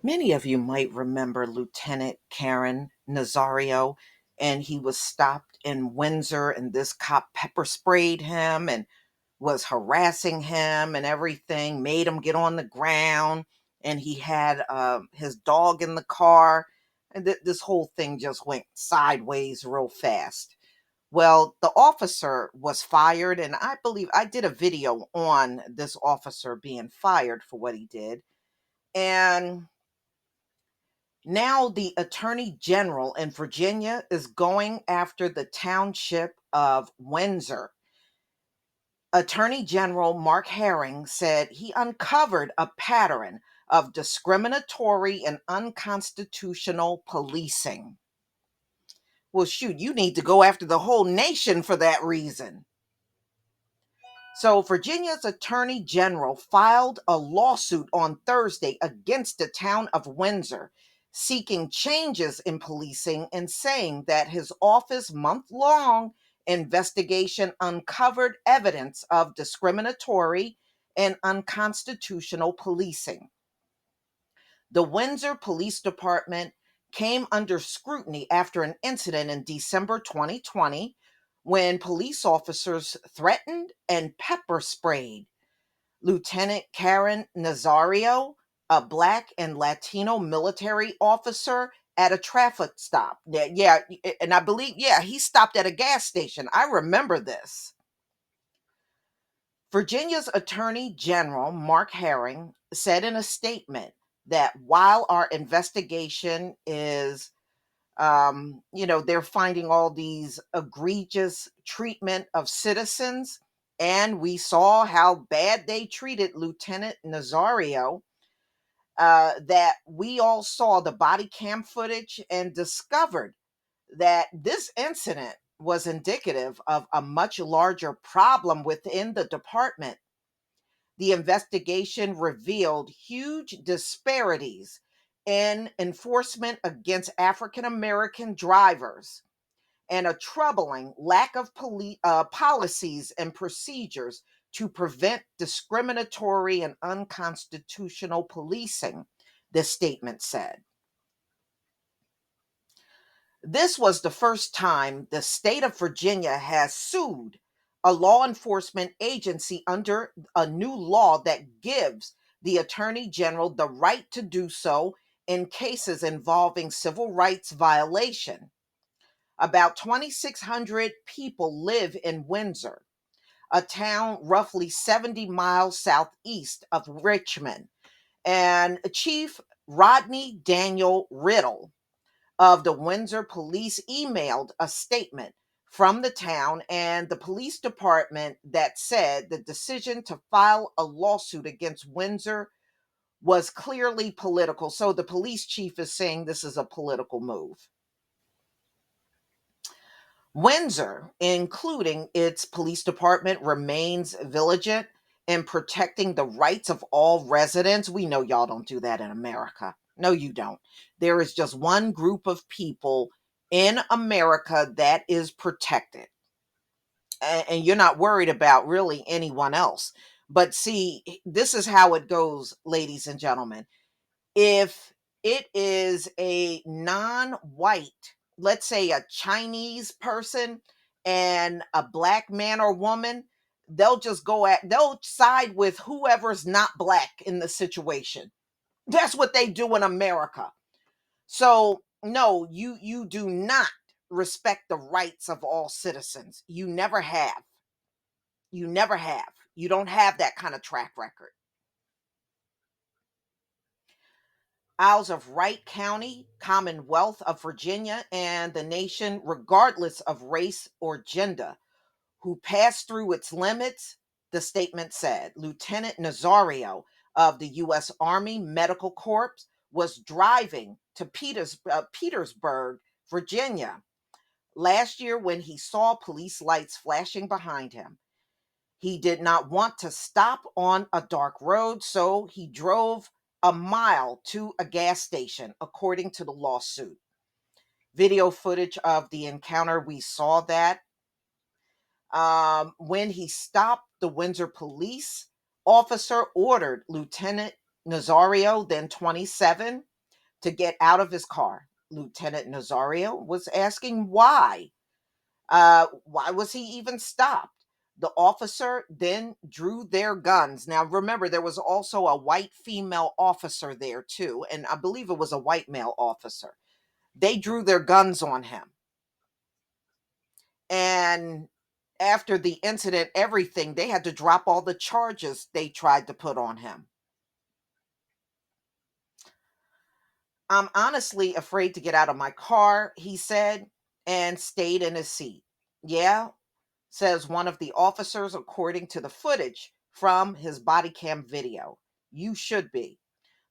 Many of you might remember Lieutenant Karen Nazario, and he was stopped in Windsor, and this cop pepper sprayed him and was harassing him and everything, made him get on the ground, and he had his dog in the car, and this whole thing just went sideways real fast. Well, the officer was fired, and I believe I did a video on this officer being fired for what he did. And now, the Attorney General in Virginia is going after the township of Windsor. Attorney General Mark Herring said he uncovered a pattern of discriminatory and unconstitutional policing. Well, shoot, you need to go after the whole nation for that reason. So, Virginia's Attorney General filed a lawsuit on Thursday against the town of Windsor, seeking changes in policing and saying that his office month-long investigation uncovered evidence of discriminatory and unconstitutional policing. The Windsor Police Department came under scrutiny after an incident in December 2020 when police officers threatened and pepper sprayed Lieutenant Karen Nazario, a Black and Latino military officer, at a traffic stop. Yeah, and I believe, yeah, he stopped at a gas station. I remember this. Virginia's Attorney General Mark Herring said in a statement that while our investigation is, they're finding all these egregious treatment of citizens, and we saw how bad they treated Lieutenant Nazario, that we all saw the body cam footage and discovered that this incident was indicative of a much larger problem within the department. The investigation revealed huge disparities in enforcement against African American drivers and a troubling lack of policies and procedures to prevent discriminatory and unconstitutional policing, the statement said. This was the first time the state of Virginia has sued a law enforcement agency under a new law that gives the Attorney General the right to do so in cases involving civil rights violation. About 2,600 people live in Windsor, a town roughly 70 miles southeast of Richmond. And Chief Rodney Daniel Riddle of the Windsor Police emailed a statement from the town and the police department that said the decision to file a lawsuit against Windsor was clearly political. So the police chief is saying this is a political move. Windsor, including its police department, remains vigilant in protecting the rights of all residents. We know y'all don't do that in America. No, you don't. There is just one group of people in America that is protected, and you're not worried about really anyone else. But see, this is how it goes, ladies and gentlemen. If it is a non-white, let's say a Chinese person and a black man or woman, they'll side with whoever's not black in the situation. That's what they do in America. So no, you do not respect the rights of all citizens. You never have. You never have. You don't have that kind of track record. Isles of Wright County, Commonwealth of Virginia, and the nation, regardless of race or gender, who pass through its limits, the statement said. Lieutenant Nazario of the U.S. Army Medical Corps was driving to Petersburg, Virginia, last year when he saw police lights flashing behind him. He did not want to stop on a dark road, so he drove a mile to a gas station, according to the lawsuit. Video footage of the encounter, we saw that. When he stopped, the Windsor police officer ordered Lieutenant Nazario, then 27, to get out of his car. Lieutenant Nazario was asking why. Why was he even stopped? The officer then drew their guns. Now, remember, there was also a white female officer there too, and I believe it was a white male officer. They drew their guns on him. And after the incident, everything, they had to drop all the charges they tried to put on him. I'm honestly afraid to get out of my car, he said, and stayed in his seat. Yeah, says one of the officers, according to the footage from his body cam video. You should be.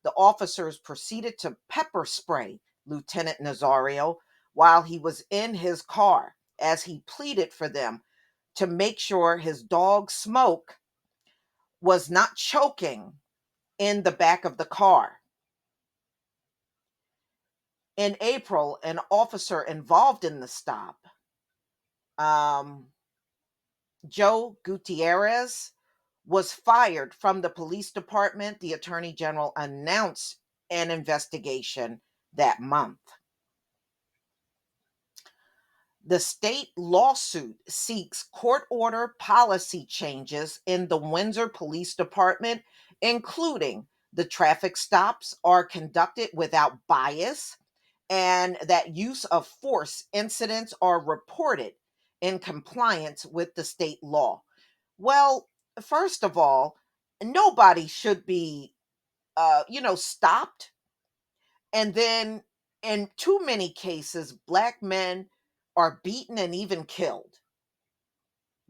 The officers proceeded to pepper spray Lieutenant Nazario while he was in his car as he pleaded for them to make sure his dog Smoke was not choking in the back of the car. In April, an officer involved in the stop, um, Joe Gutierrez, was fired from the police department. The attorney general announced an investigation that month. The state lawsuit seeks court order policy changes in the Windsor Police Department, including the traffic stops are conducted without bias and that use of force incidents are reported in compliance with the state law. Well, first of all, nobody should be, stopped. And then in too many cases, Black men are beaten and even killed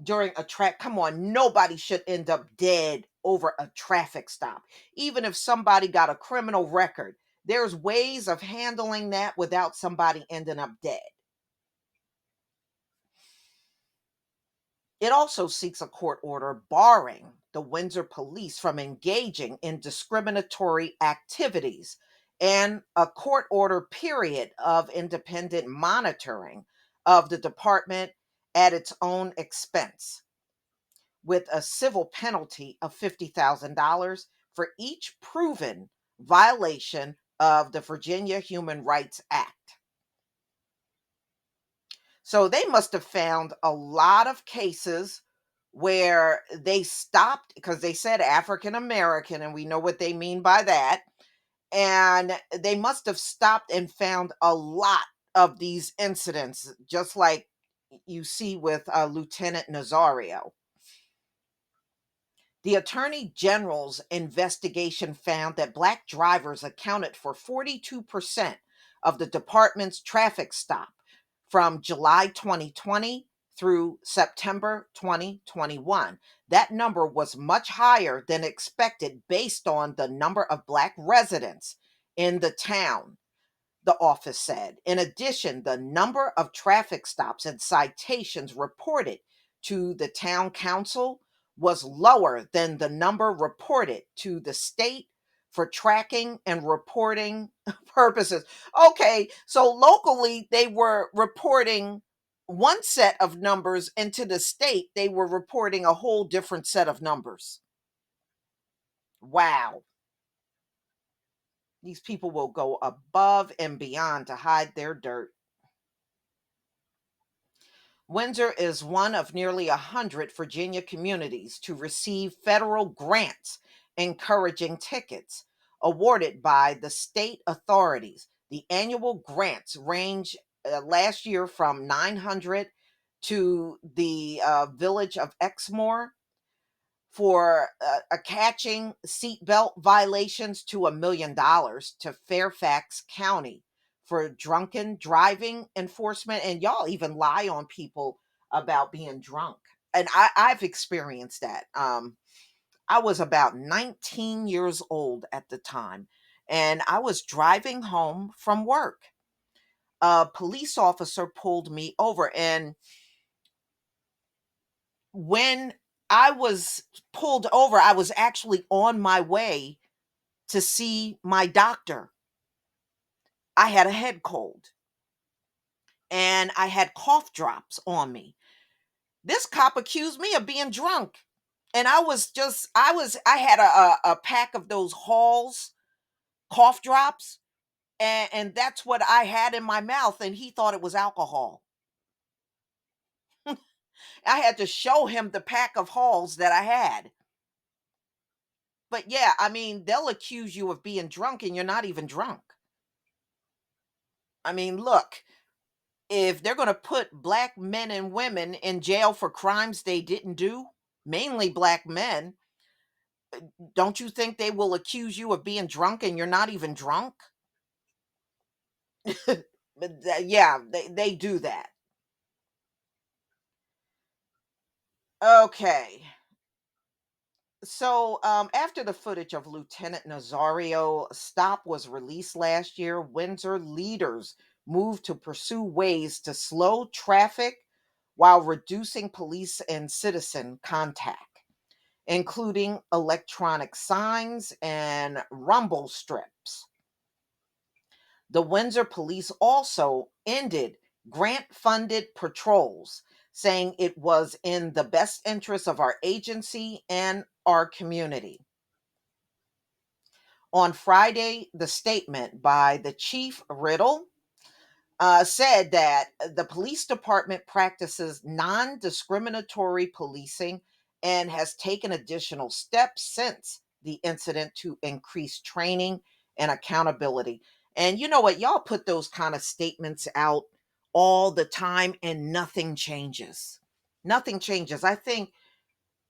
during a track. Come on, nobody should end up dead over a traffic stop. Even if somebody got a criminal record, there's ways of handling that without somebody ending up dead. It also seeks a court order barring the Windsor police from engaging in discriminatory activities and a court order period of independent monitoring of the department at its own expense, with a civil penalty of $50,000 for each proven violation of the Virginia Human Rights Act. So they must have found a lot of cases where they stopped because they said African American, and we know what they mean by that. And they must have stopped and found a lot of these incidents, just like you see with Lieutenant Nazario. The Attorney General's investigation found that Black drivers accounted for 42% of the department's traffic stop from July 2020 through September 2021. That number was much higher than expected based on the number of Black residents in the town, the office said. In addition, the number of traffic stops and citations reported to the town council was lower than the number reported to the state for tracking and reporting purposes. Okay, so locally they were reporting one set of numbers, and to the state they were reporting a whole different set of numbers. Wow. These people will go above and beyond to hide their dirt. Windsor is one of nearly 100 Virginia communities to receive federal grants encouraging tickets awarded by the state authorities. The annual grants range last year from 900 to the village of Exmoor for a catching seatbelt violations to $1 million to Fairfax County for drunken driving enforcement. And y'all even lie on people about being drunk. And I've experienced that. I was about 19 years old at the time, and I was driving home from work. A police officer pulled me over, and when I was pulled over, I was actually on my way to see my doctor. I had a head cold and I had cough drops on me. This cop accused me of being drunk. And I had a pack of those Halls cough drops. And that's what I had in my mouth, and he thought it was alcohol. I had to show him the pack of Halls that I had. But yeah, I mean, they'll accuse you of being drunk and you're not even drunk. I mean, look, if they're going to put black men and women in jail for crimes they didn't do, mainly black men, don't you think they will accuse you of being drunk and you're not even drunk? But yeah, they do that. Okay. So, after the footage of Lieutenant Nazario stop was released last year, Windsor leaders moved to pursue ways to slow traffic while reducing police and citizen contact, including electronic signs and rumble strips. The Windsor police also ended grant funded patrols, saying it was in the best interest of our agency and our community. On Friday, the statement by the Chief Riddle said that the police department practices non discriminatory policing and has taken additional steps since the incident to increase training and accountability. And you know what? Y'all put those kind of statements out all the time and nothing changes. Nothing changes. I think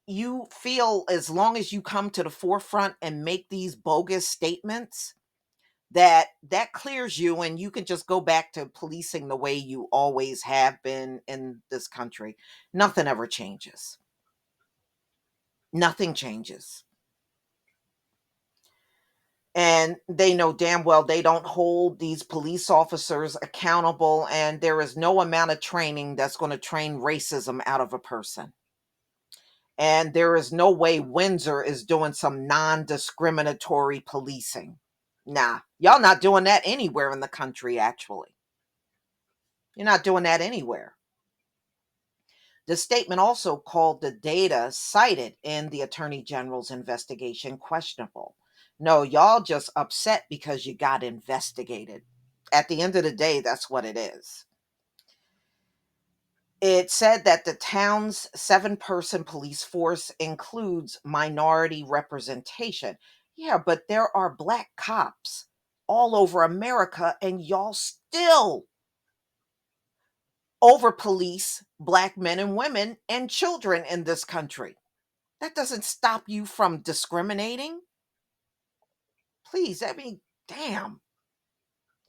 you feel as long as you come to the forefront and make these bogus statements that clears you and you can just go back to policing the way you always have been in this country. Nothing ever changes. Nothing changes. And they know damn well they don't hold these police officers accountable, and there is no amount of training that's going to train racism out of a person. And there is no way Windsor is doing some non-discriminatory policing. Nah, y'all not doing that anywhere in the country, actually. You're not doing that anywhere. The statement also called the data cited in the Attorney General's investigation questionable. No, y'all just upset because you got investigated. At the end of the day, that's what it is. It said that the town's 7-person police force includes minority representation. Yeah, but there are black cops all over America, and y'all still over police black men and women and children in this country. That doesn't stop you from discriminating. Please, I mean, damn.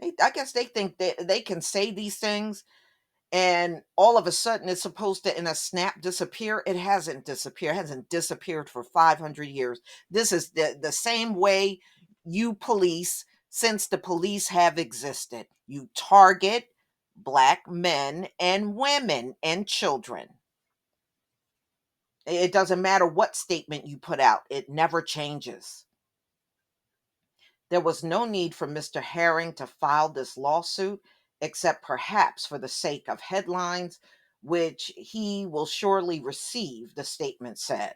I guess they think that they can say these things and all of a sudden it's supposed to in a snap disappear. It hasn't disappeared. It hasn't disappeared for 500 years. This is the same way you police since the police have existed. You target black men and women and children. It doesn't matter what statement you put out, it never changes. There was no need for Mr. Herring to file this lawsuit, except perhaps for the sake of headlines, which he will surely receive, the statement said.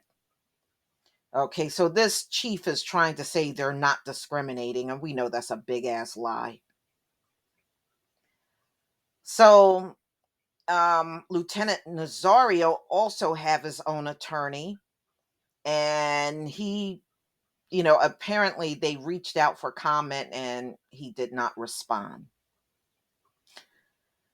Okay, so this chief is trying to say they're not discriminating, and we know that's a big ass lie. So, Lieutenant Nazario also have his own attorney, and he, apparently they reached out for comment and he did not respond.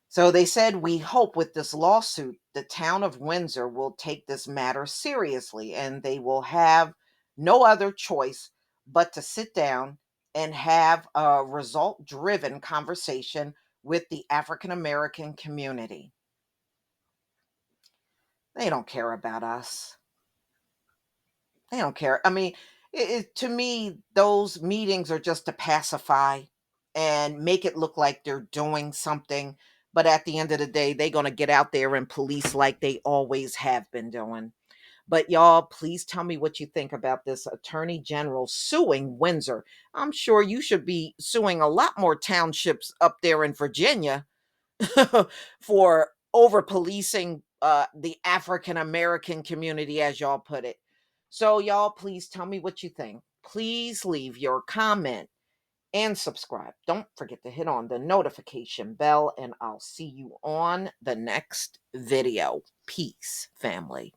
So they said, we hope with this lawsuit, the town of Windsor will take this matter seriously and they will have no other choice but to sit down and have a result driven conversation with the African American community. They don't care about us. They don't care. I mean, to me, those meetings are just to pacify and make it look like they're doing something. But at the end of the day, they're going to get out there and police like they always have been doing. But y'all, please tell me what you think about this attorney general suing Windsor. I'm sure you should be suing a lot more townships up there in Virginia for over policing the African American community, as y'all put it. So, y'all, please tell me what you think. Please leave your comment and subscribe. Don't forget to hit on the notification bell, and I'll see you on the next video. Peace, family.